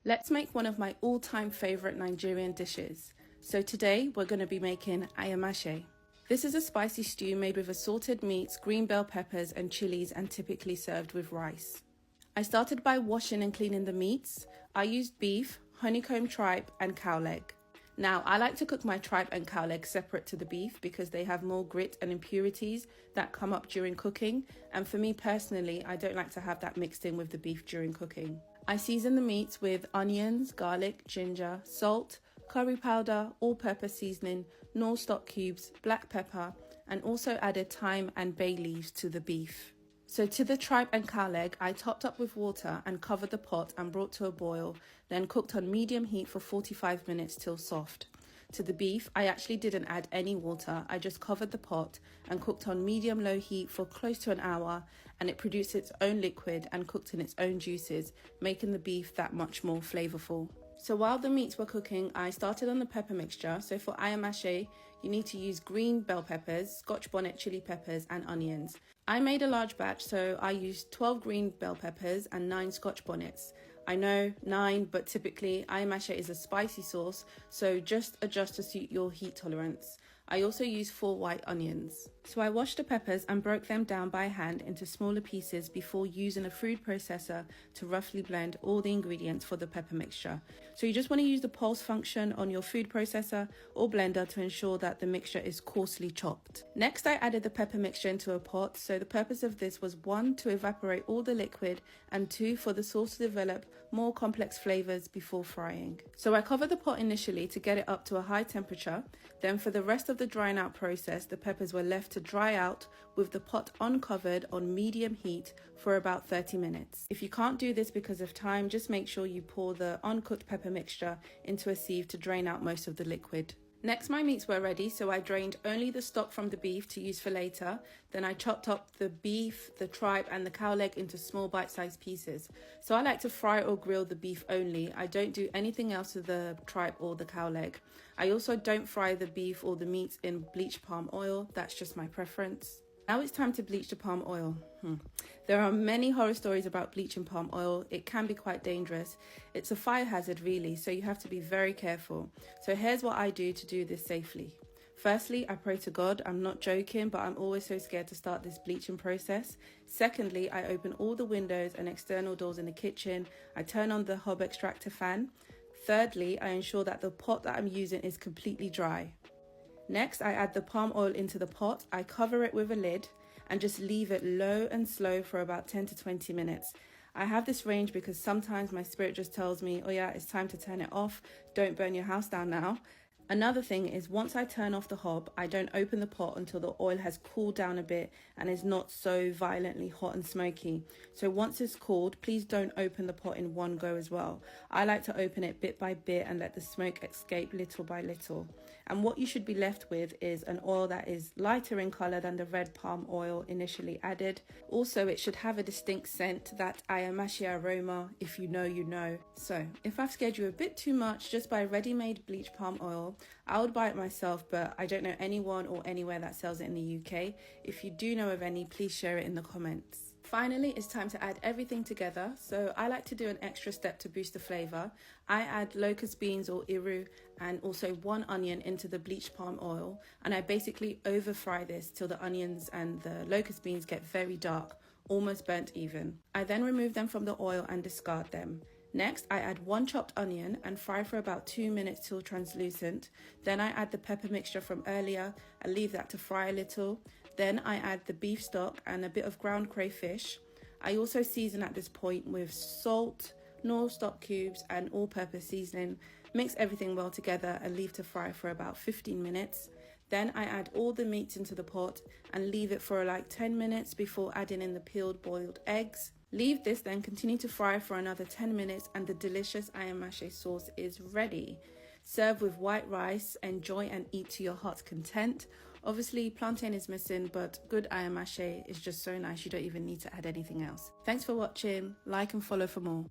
Let's make one of my all-time favorite Nigerian dishes. So today we're going to be making Ayamase. This is a spicy stew made with assorted meats, green bell peppers and chilies and typically served with rice. I started by washing and cleaning the meats. I used beef, honeycomb tripe and cow leg. Now, I like to cook my tripe and cow leg separate to the beef because they have more grit and impurities that come up during cooking, and for me personally, I don't like to have that mixed in with the beef during cooking. I season the meats with onions, garlic, ginger, salt, curry powder, all-purpose seasoning, Knorr stock cubes, black pepper, and also added thyme and bay leaves to the beef. So to the tripe and cow leg, I topped up with water and covered the pot and brought to a boil, then cooked on medium heat for 45 minutes till soft. To the beef, I actually didn't add any water, I just covered the pot and cooked on medium-low heat for close to an hour, and it produced its own liquid and cooked in its own juices, making the beef that much more flavourful. So while the meats were cooking, I started on the pepper mixture. So for ayamase, you need to use green bell peppers, Scotch bonnet chili peppers and onions. I made a large batch, so I used 12 green bell peppers and 9 Scotch bonnets. I know 9, but typically ayamase is a spicy sauce, so just adjust to suit your heat tolerance. I also used 4 white onions. So I washed the peppers and broke them down by hand into smaller pieces before using a food processor to roughly blend all the ingredients for the pepper mixture. So you just want to use the pulse function on your food processor or blender to ensure that the mixture is coarsely chopped. Next, I added the pepper mixture into a pot. So the purpose of this was 1, to evaporate all the liquid, and 2, for the sauce to develop more complex flavors before frying. So I covered the pot initially to get it up to a high temperature. Then for the rest of the drying out process, the peppers were left to dry out with the pot uncovered on medium heat for about 30 minutes. If you can't do this because of time, just make sure you pour the uncooked pepper mixture into a sieve to drain out most of the liquid. Next, my meats were ready, so I drained only the stock from the beef to use for later. Then I chopped up the beef, the tripe and the cow leg into small bite-sized pieces. So I like to fry or grill the beef only. I don't do anything else with the tripe or the cow leg. I also don't fry the beef or the meats in bleached palm oil. That's just my preference. Now it's time to bleach the palm oil. There are many horror stories about bleaching palm oil. It can be quite dangerous. It's a fire hazard really, so you have to be very careful. So here's what I do to do this safely. Firstly, I pray to God. I'm not joking, but I'm always so scared to start this bleaching process. Secondly, I open all the windows and external doors in the kitchen. I turn on the hob extractor fan. Thirdly, I ensure that the pot that I'm using is completely dry. Next, I add the palm oil into the pot. I cover it with a lid and just leave it low and slow for about 10 to 20 minutes. I have this range because sometimes my spirit just tells me, oh yeah, it's time to turn it off. Don't burn your house down now. Another thing is, once I turn off the hob, I don't open the pot until the oil has cooled down a bit and is not so violently hot and smoky. So once it's cooled, please don't open the pot in one go as well. I like to open it bit by bit and let the smoke escape little by little. And what you should be left with is an oil that is lighter in colour than the red palm oil initially added. Also, it should have a distinct scent, that ayamase aroma. If you know, you know. So if I've scared you a bit too much just by ready-made bleached palm oil, I would buy it myself, but I don't know anyone or anywhere that sells it in the UK. If you do know of any, please share it in the comments. Finally, it's time to add everything together. So I like to do an extra step to boost the flavour. I add locust beans or iru and also 1 onion into the bleached palm oil, and I basically over fry this till the onions and the locust beans get very dark, almost burnt even. I then remove them from the oil and discard them. Next, I add 1 chopped onion and fry for about 2 minutes till translucent. Then I add the pepper mixture from earlier and leave that to fry a little. Then I add the beef stock and a bit of ground crayfish. I also season at this point with salt, Knorr stock cubes and all-purpose seasoning. Mix everything well together and leave to fry for about 15 minutes. Then I add all the meats into the pot and leave it for like 10 minutes before adding in the peeled boiled eggs. Leave this, then continue to fry for another 10 minutes and the delicious ayamase sauce is ready. Serve with white rice, enjoy and eat to your heart's content. Obviously, plantain is missing, but good ayamase is just so nice you don't even need to add anything else. Thanks for watching, like and follow for more.